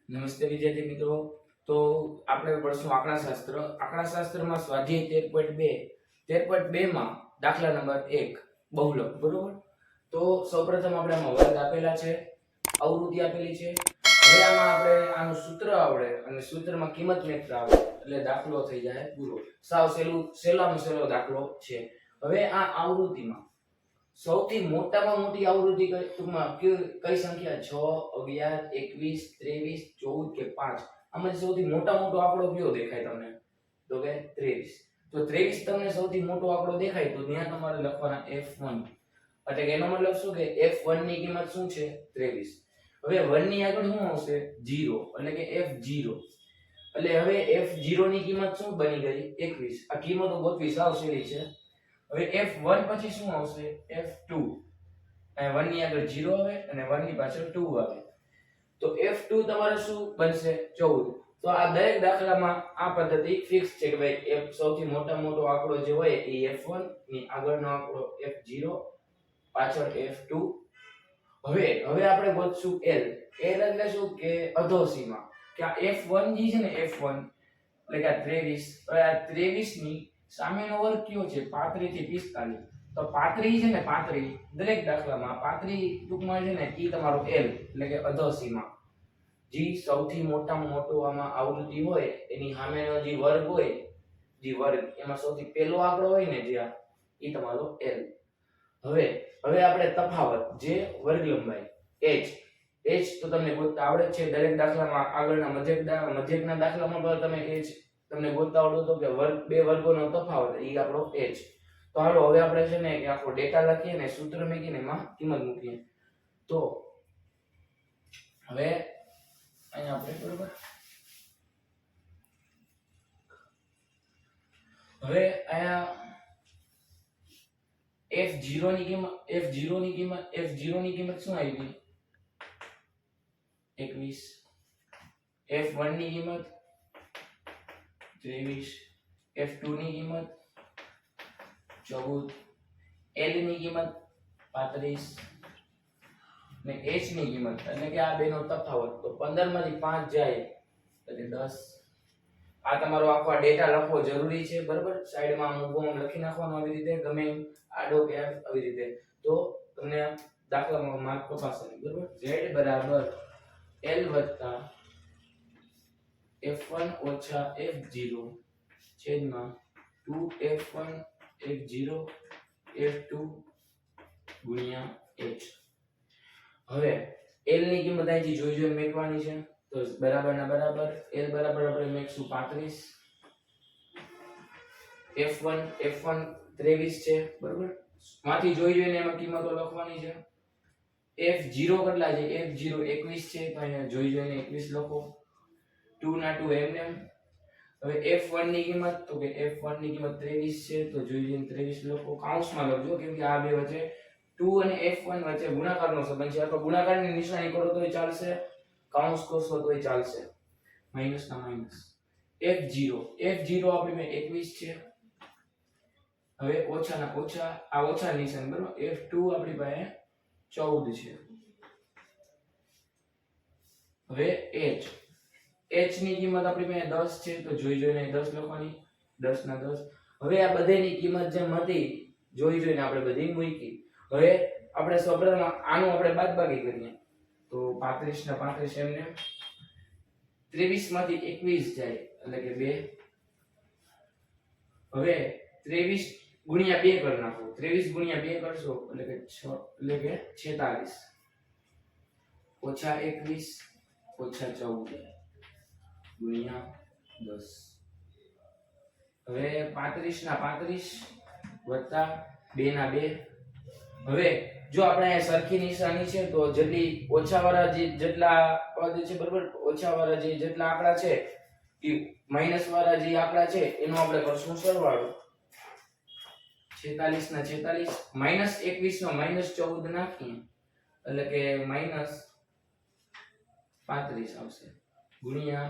નમસ્તે વિદ્યાર્થી મિત્રો. તો આપણે ભણશું આંકડાશાસ્ત્ર. આંકડાશાસ્ત્રમાં સ્વાધ્યાય 13.2 માં દાખલા નંબર 1 બહુલક. બરોબર. તો સૌપ્રથમ આપણે આમાં વર્ગ આપેલા છે, આવૃત્તિ આપેલી છે. હવે આમાં આપણે આનું સૂત્ર આવડે અને સૂત્રમાં કિંમત મેળવતા આવડે એટલે દાખલો થઈ જાય પૂરો. સાવ સહેલામાં સહેલો દાખલો છે. હવે આ આવૃત્તિમાં સૌથી મોટામાં મોટી આવૃત્તિ ટૂંકમાં કઈ સંખ્યા 6, 11, 21, 23, 14 કે 5? આમાંથી સૌથી મોટો આંકડો કયો દેખાય તમને? તો કે 23. તો 23 તમને સૌથી મોટો આંકડો દેખાય તો ત્યાં તમારે લખવાના f1. એટલે કે એનો મતલબ શું કે f1 ની કિંમત શું છે? 23. હવે 1 ની આગળ શું આવશે? 0. એટલે કે f0. એટલે હવે f0 ની કિંમત શું બની ગઈ? 21. આ કિંમતો ગોતવી સાવ સહેલી છે. હવે f1 પછી શું આવશે? f2. અને 1 ની આગળ 0 આવે અને 1 ની પાછળ 2 આવે. તો f2 તમારે શું બનશે? 14. તો આ દરેક દાખલામાં આ પદ્ધતિ ફિક્સ છે કે ભાઈ સૌથી મોટો આંકડો જે હોય એ f1 ની આગળનો આંકડો f0 પાછળ f2. હવે આપણે ગોતશું l. l એટલે શું કે અધોસીમા. કે આ f1 જે છે ને f1 એટલે કે આ 23. હવે આ 23 ની સામેનો વર્ગ કયો છે? 35 થી 45. તો 35 છે ને 35 દરેક દાખલામાં 35 ટૂંકમાં છે ને ઈ તમારો l એટલે કે અધોસીમા. જે સૌથી મોટામાં મોટો આમાં આવૃત્તિ હોય એની સામેનો જે વર્ગ હોય, જે વર્ગ એમાં સૌથી પહેલો આંકડો હોય ને જ્યાં ઈ તમારો l. હવે આપણે તફાવત જે વર્ગ લંબાઈ h તો તમને ગોતતા આવડે છે. દરેક દાખલામાં આગળના મધ્યકના દાખલામાં પણ તમે h તમને ગોતતા આવડો તો કે બે વર્ગોનો તફાવત ઈ આપણો h. તો હાલો હવે આપણે છે ને કે આખો ડેટા લખીએ ને સૂત્ર મૂકીને એમાં કિંમત મૂકીએ. તો હવે અહીંયા આપણે બરોબર. હવે અહીંયા f0 ની કિંમત શું આવી? 21. f1 ની કિંમત 23. f2 ની કિંમત 14. l ની કિંમત 35 ને h ની કિંમત એટલે કે આ બેનો તફાવત તો 15 માંથી 5 જાય એટલે 10. આ તમારો આખો ડેટા લખવો જરૂરી છે. બરાબર. સાઈડમાં મૂકવામાં લખી નાખવાનું આવી રીતે ગમે આડો કે આવી રીતે. તો તમને દાખલામાં માર્ક કપાશે. બરાબર. z બરાબર l વત્તા f1 ઓછા f0 છેદમાં 2f1 f0 f2 ગુણ્યા h. હવે l ની કિંમત અહીંથી જોઈ મેકવાની છે. તો બરાબર ના બરાબર l બરાબર આપણે મેકશું 35. f1 23 છે. બરાબર. માંથી જોઈને એમાં કિંમતો લખવાની છે. f0 કેટલા છે? f0 21 છે તો અહીંયા જોઈને 21 લખો. 2 ના 2 એમ. હવે f1 ની કિંમત તો કે f1 ની કિંમત 23 છે તો જોઈને 23 લખો. કૌંસમાં લખજો કેમ કે આ બે વચ્ચે 2 અને f1 વચ્ચે ગુણાકારનો સંબંધ છે. અથવા ગુણાકારની નિશાની કરો તોય ચાલશે, કૌંસ કરશો તોય ચાલશે. માઈનસ ના માઈનસ. f0 આપણે 21 છે. હવે ઓછા ના ઓછા, આ ઓછા નિશાન બરોબર. f2 આપણી પાસે 14 છે. હવે h ની કિંમત આપણી પાસે 10 છે તો જોઈને 10 લખવાની. 10 ના 10. હવે આ બધાની કિંમત જેમ હતી જોઈને આપણે બધી મૂકી. હવે આપણે સૌપ્રથમ આનું આપણે બાદબાકી કરીએ તો 35 ના 35 એમને. 23 માંથી 21 જાય એટલે કે 2. હવે 23 ગુણ્યા 2 કરી નાખો. 23 ગુણ્યા 2 કરશો એટલે કે 6 એટલે કે 46 ઓછા 21 ઓછા 14 ગુણ્યા 10. હવે 35 ના 35 વત્તા 2 ના 2. હવે જો આપણે અહીંયા સરખી નિશાની છે તો જેટલી ઓછાવાળા જેટલા પદ છે બરોબર, ઓછાવાળા જેટલા આંકડા છે એ માઈનસ વાળા જે આંકડા છે એનો આપણે કરશું સરવાળો. 46 ના 46 માઈનસ 21 નો માઈનસ 14 નાખીએ એટલે કે માઈનસ 35 આવશે ગુણ્યા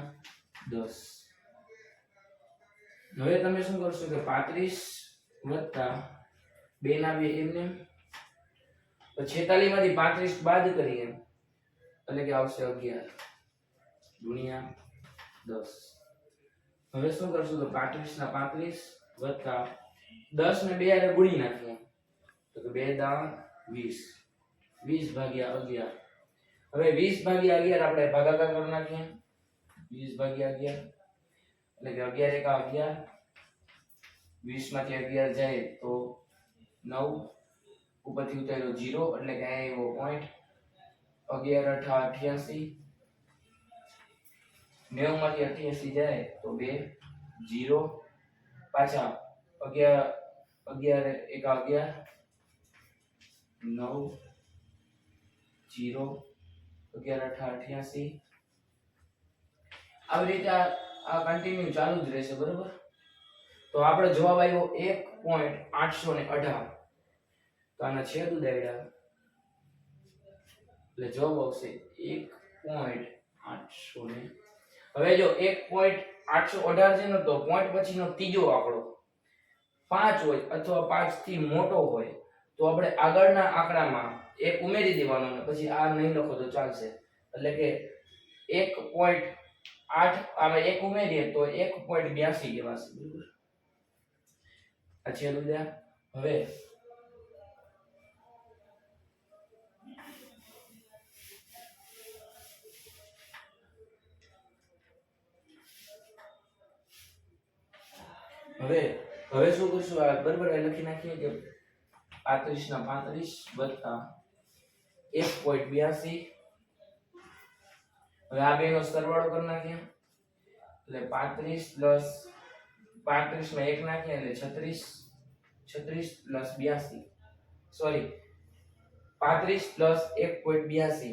10. હવે તમે શું કરશો કે 35 વત્તા 2 ના 2 એમને. તો 46 માંથી 35 બાદ કરીએ એટલે કે આવશે 11 ગુણ્યા 10. હવે શું કરશું તો 35 ના 35 વત્તા 10 ને 2 હારે ગુણી નાખીએ તો કે 2 દા 20 20 ભાગ્યા 11. હવે 20 ભાગ્યા 11 આપણે ભાગાકાર કરી નાખીએ 20 ભાગ્યા 11 એટલે કે 11 એકા 11 20 માંથી 11 જાય તો 9 ઉપરથી ઉતાર્યો 0 એટલે કે અહીં આવ્યો પોઈન્ટ 11 8 88 90 માંથી 88 જાય તો 2 0 પાછા 11 11 એકા 11 9 0 11 8 88 આવી રીતે આ કન્ટિન્યુ ચાલુ જ રહેશે બરોબર. તો આપણે જવાબ આવ્યો 1.818 તો આના છેદ ઉડાડ્યા એટલે જવાબ આવશે 1.800. હવે જો 1.818 છે ને તો પોઈન્ટ પછીનો ત્રીજો આંકડો 5 હોય અથવા 5 થી મોટો હોય તો આપણે આગળના આંકડામાં 1 ઉમેરી દેવાનો અને પછી આ નહીં લખો તો ચાલશે. એટલે કે 1.8 આમાં 1 ઉમેરીએ તો 1.82 કહેવાશે બરાબર. આ છેદ ઉડાડ્યા. હવે શું કરશું આ બરાબર લખી નાખીએ કે 35 ના 35 વત્તા 1.82. હવે આ બેનો સરવાળો કરી નાખીએ એટલે 35 પ્લસ 35 માં 1 નાખીએ એટલે 36 પ્લસ 82 સોરી 35 પ્લસ 1.82.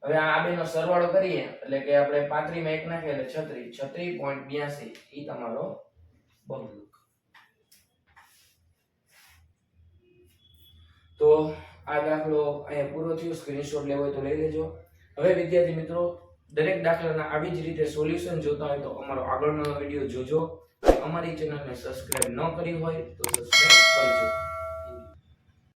હવે આ બેનો સરવાળો કરીએ એટલે કે આપણે 35 માં 1 નાખીએ એટલે 36.82 ઈ તમારો બહુલક. તો આ દાખલો અહીંયા પૂરો થયો. સ્ક્રીનશોટ લેવો હોય તો લઈ લેજો. હવે વિદ્યાર્થી મિત્રો દરેક દાખલાના આવી જ રીતે સોલ્યુશન જોતા હોય તો અમારો આગળનો વિડિયો જોજો. અમારી ચેનલને સબસ્ક્રાઇબ ન કરી હોય તો સબસ્ક્રાઇબ કરજો.